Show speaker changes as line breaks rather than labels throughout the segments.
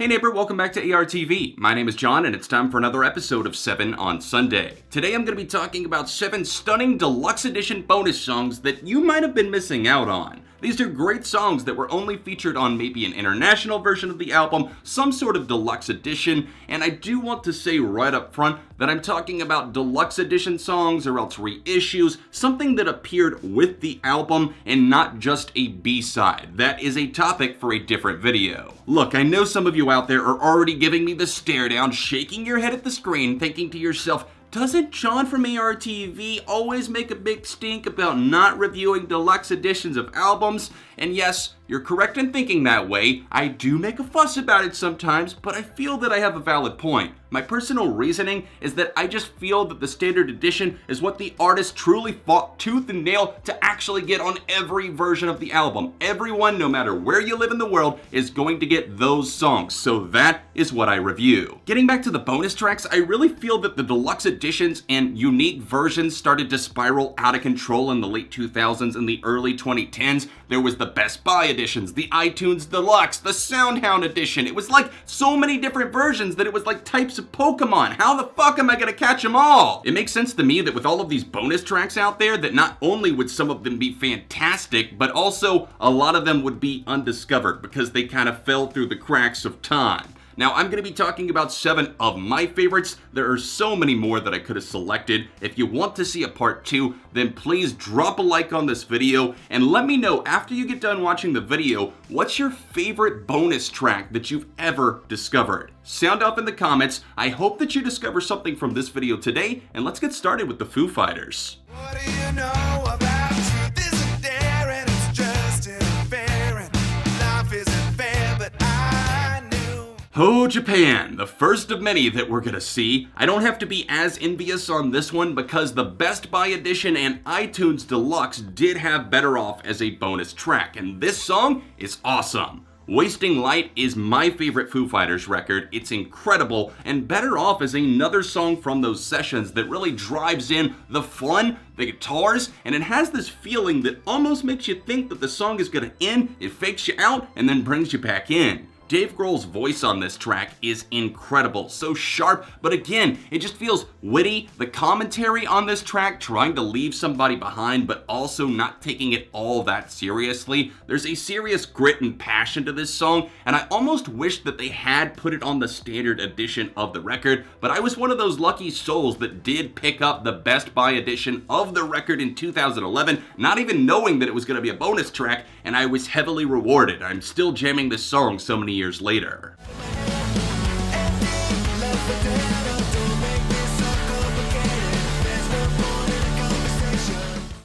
Hey neighbor, welcome back to ARTV. My name is John and it's time for another episode of 7 on Sunday. Today I'm going to be talking about 7 stunning deluxe edition bonus songs that you might have been missing out on. These are great songs that were only featured on maybe an international version of the album, some sort of deluxe edition, and I do want to say right up front that I'm talking about deluxe edition songs or else reissues, something that appeared with the album and not just a B-side. That is a topic for a different video. Look, I know some of you out there are already giving me the stare down, shaking your head at the screen, thinking to yourself, doesn't John from ARTV always make a big stink about not reviewing deluxe editions of albums? And yes, you're correct in thinking that way. I do make a fuss about it sometimes, but I feel that I have a valid point. My personal reasoning is that I just feel that the standard edition is what the artist truly fought tooth and nail to actually get on every version of the album. Everyone, no matter where you live in the world, is going to get those songs, so that is what I review. Getting back to the bonus tracks, I really feel that the deluxe editions and unique versions started to spiral out of control in the late 2000s and the early 2010s. There was the Best Buy editions, the iTunes Deluxe, the Soundhound edition. It was like so many different versions that it was like types of Pokemon. How the fuck am I gonna catch them all? It makes sense to me that with all of these bonus tracks out there, that not only would some of them be fantastic, but also a lot of them would be undiscovered because they kind of fell through the cracks of time. Now, I'm going to be talking about 7 of my favorites. There are so many more that I could have selected. If you want to see a part 2, then please drop a like on this video and let me know after you get done watching the video, what's your favorite bonus track that you've ever discovered? Sound off in the comments. I hope that you discover something from this video today, and let's get started with the Foo Fighters.
What do you know about truth isn't there and it's just unfair and life isn't fair, but I knew.
Oh, Japan, the first of many that we're gonna see. I don't have to be as envious on this one because the Best Buy edition and iTunes Deluxe did have Better Off as a bonus track, and this song is awesome. Wasting Light is my favorite Foo Fighters record. It's incredible, and Better Off is another song from those sessions that really drives in the fun, the guitars, and it has this feeling that almost makes you think that the song is gonna end, it fakes you out, and then brings you back in. Dave Grohl's voice on this track is incredible, so sharp, but again, it just feels witty. The commentary on this track, trying to leave somebody behind, but also not taking it all that seriously. There's a serious grit and passion to this song, and I almost wish that they had put it on the standard edition of the record, but I was one of those lucky souls that did pick up the Best Buy edition of the record in 2011, not even knowing that it was going to be a bonus track, and I was heavily rewarded. I'm still jamming this song so many years later.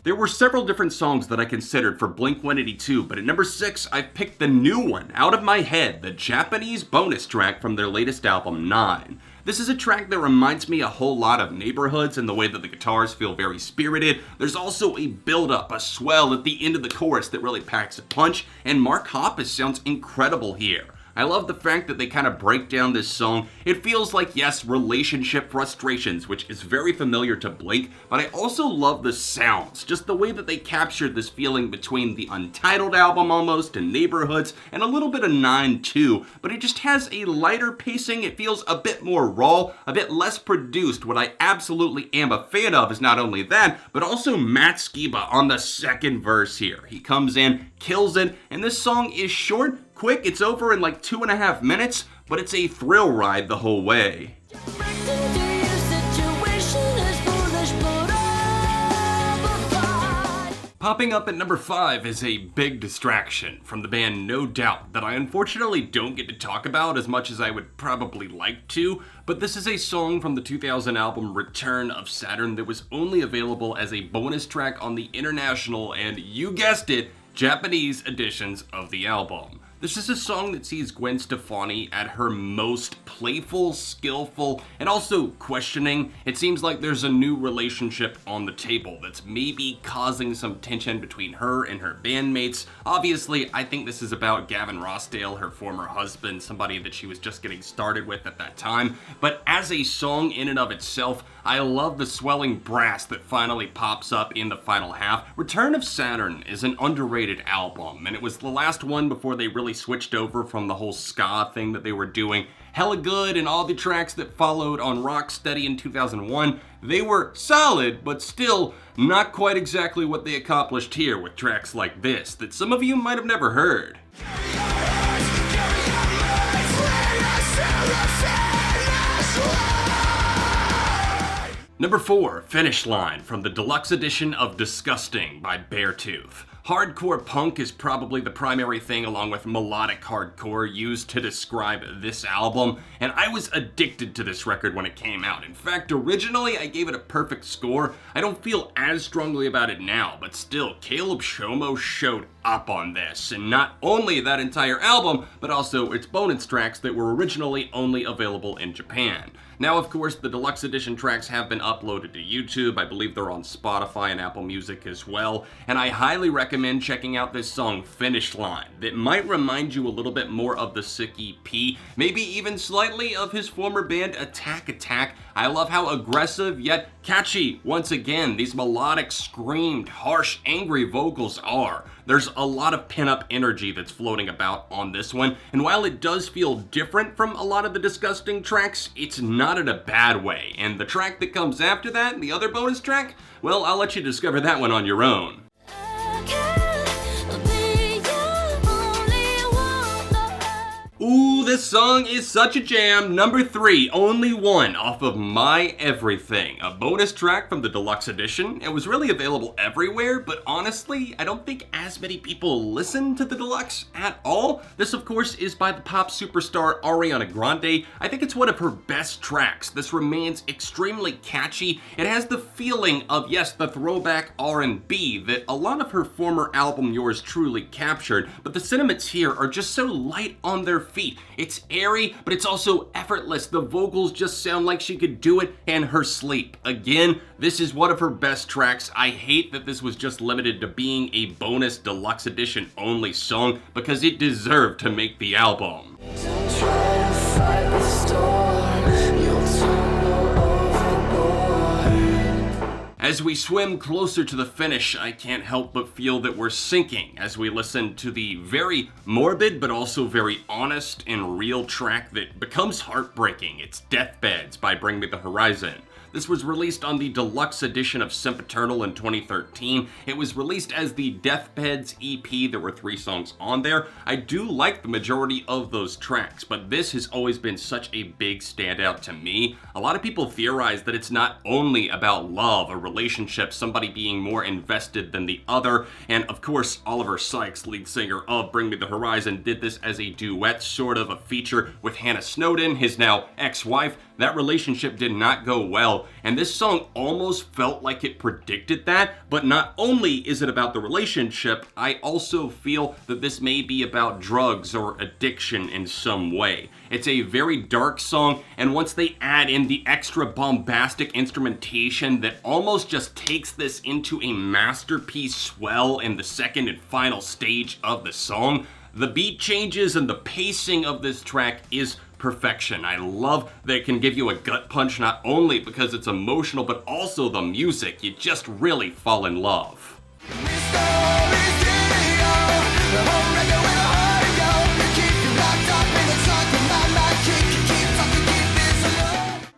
There were several different songs that I considered for Blink-182, but at number 6, I picked the new one out of my head, the Japanese bonus track from their latest album, 9. This is a track that reminds me a whole lot of Neighborhoods in the way that the guitars feel very spirited. There's also a build-up, a swell at the end of the chorus that really packs a punch, and Mark Hoppus sounds incredible here. I love the fact that they kind of break down this song. It feels like, yes, relationship frustrations, which is very familiar to Blink, but I also love the sounds, just the way that they captured this feeling between the Untitled album almost and Neighborhoods, and a little bit of 9 too, but it just has a lighter pacing. It feels a bit more raw, a bit less produced. What I absolutely am a fan of is not only that, but also Matt Skiba on the second verse here. He comes in, kills it, and this song is short, quick, it's over in like 2.5 minutes, but it's a thrill ride the whole way. Popping up at number 5 is a big distraction from the band No Doubt that I unfortunately don't get to talk about as much as I would probably like to, but this is a song from the 2000 album Return of Saturn that was only available as a bonus track on the international and, you guessed it, Japanese editions of the album. This is a song that sees Gwen Stefani at her most playful, skillful, and also questioning. It seems like there's a new relationship on the table that's maybe causing some tension between her and her bandmates. Obviously, I think this is about Gavin Rossdale, her former husband, somebody that she was just getting started with at that time. But as a song in and of itself, I love the swelling brass that finally pops up in the final half. Return of Saturn is an underrated album, and it was the last one before they really really switched over from the whole ska thing that they were doing. Hella Good and all the tracks that followed on Rocksteady in 2001, they were solid, but still not quite exactly what they accomplished here with tracks like this that some of you might have never heard. Number 4, Finish Line from the deluxe edition of Disgusting by Beartooth. Hardcore punk is probably the primary thing, along with melodic hardcore, used to describe this album, and I was addicted to this record when it came out. In fact, originally I gave it a perfect score. I don't feel as strongly about it now, but still, Caleb Shomo showed up on this, and not only that entire album, but also its bonus tracks that were originally only available in Japan. Now, of course, the deluxe edition tracks have been uploaded to YouTube. I believe they're on Spotify and Apple Music as well. And I highly recommend checking out this song, Finish Line, that might remind you a little bit more of the Sick EP, maybe even slightly of his former band, Attack Attack. I love how aggressive yet catchy, once again, these melodic, screamed, harsh, angry vocals are. There's a lot of pin-up energy that's floating about on this one, and while it does feel different from a lot of the Disgusting tracks, it's not in a bad way. And the track that comes after that, the other bonus track, well, I'll let you discover that one on your own. Ooh, this song is such a jam. Number 3, Only One off of My Everything, a bonus track from the deluxe edition. It was really available everywhere, but honestly, I don't think as many people listen to the deluxe at all. This, of course, is by the pop superstar Ariana Grande. I think it's one of her best tracks. This remains extremely catchy. It has the feeling of, yes, the throwback R&B that a lot of her former album Yours Truly captured, but the sentiments here are just so light on their feet. It's airy, but it's also effortless. The vocals just sound like she could do it in her sleep. Again, this is one of her best tracks. I hate that this was just limited to being a bonus deluxe edition only song because it deserved to make the album.
Don't try to fight the storm, you'll tumble overboard.
As we swim closer to the finish, I can't help but feel that we're sinking as we listen to the very morbid but also very honest and real track that becomes heartbreaking. It's Deathbeds by Bring Me the Horizon. This was released on the deluxe edition of Sempiternal in 2013. It was released as the Deathbeds EP. There were 3 songs on there. I do like the majority of those tracks, but this has always been such a big standout to me. A lot of people theorize that it's not only about love, a relationship, somebody being more invested than the other, and of course, Oliver Sykes, lead singer of Bring Me the Horizon, did this as a duet, sort of a feature with Hannah Snowden, his now ex-wife. That relationship did not go well, and this song almost felt like it predicted that, but not only is it about the relationship, I also feel that this may be about drugs or addiction in some way. It's a very dark song, and once they add in the extra bombastic instrumentation that almost just takes this into a masterpiece swell in the second and final stage of the song, the beat changes and the pacing of this track is perfection. I love that it can give you a gut punch not only because it's emotional but also the music. You just really fall in love.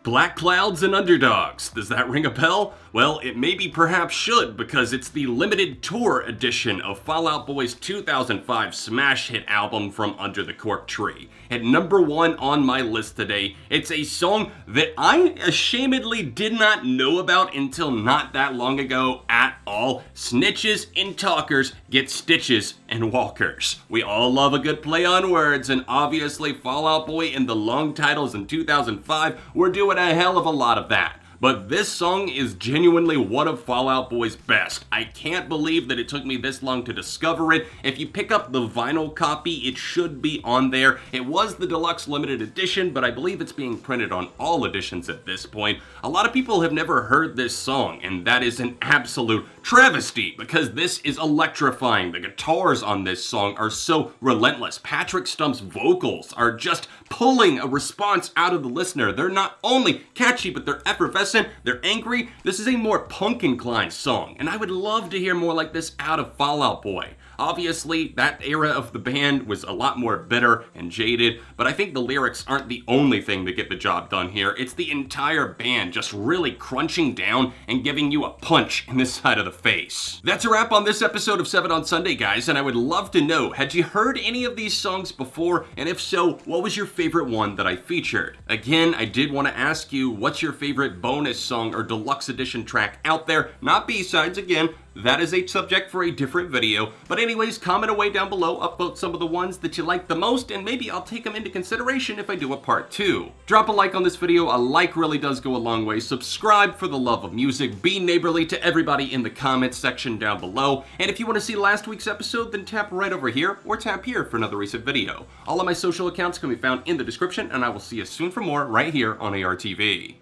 Black Clouds and Underdogs. Does that ring a bell? Well, it maybe perhaps should, because it's the limited tour edition of Fall Out Boy's 2005 smash hit album From Under the Cork Tree. At number 1 on my list today, it's a song that I ashamedly did not know about until not that long ago at all. Snitches and talkers get stitches and walkers. We all love a good play on words, and obviously Fall Out Boy and the long titles in 2005 were doing a hell of a lot of that. But this song is genuinely one of Fall Out Boy's best. I can't believe that it took me this long to discover it. If you pick up the vinyl copy, it should be on there. It was the deluxe limited edition, but I believe it's being printed on all editions at this point. A lot of people have never heard this song, and that is an absolute travesty, because this is electrifying. The guitars on this song are so relentless. Patrick Stump's vocals are just pulling a response out of the listener. They're not only catchy, but they're effervescent aggressive, they're angry. This is a more punk-inclined song, and I would love to hear more like this out of Fall Out Boy. Obviously, that era of the band was a lot more bitter and jaded, but I think the lyrics aren't the only thing that get the job done here. It's the entire band just really crunching down and giving you a punch in this side of the face. That's a wrap on this episode of 7 on Sunday, guys, and I would love to know, had you heard any of these songs before? And if so, what was your favorite one that I featured? Again, I did want to ask you, what's your favorite bonus song or deluxe edition track out there? Not B-sides, again. That is a subject for a different video. But anyways, comment away down below, upvote some of the ones that you like the most, and maybe I'll take them into consideration if I do a part 2. Drop a like on this video. A like really does go a long way. Subscribe for the love of music. Be neighborly to everybody in the comments section down below. And if you want to see last week's episode, then tap right over here or tap here for another recent video. All of my social accounts can be found in the description, and I will see you soon for more right here on ARTV.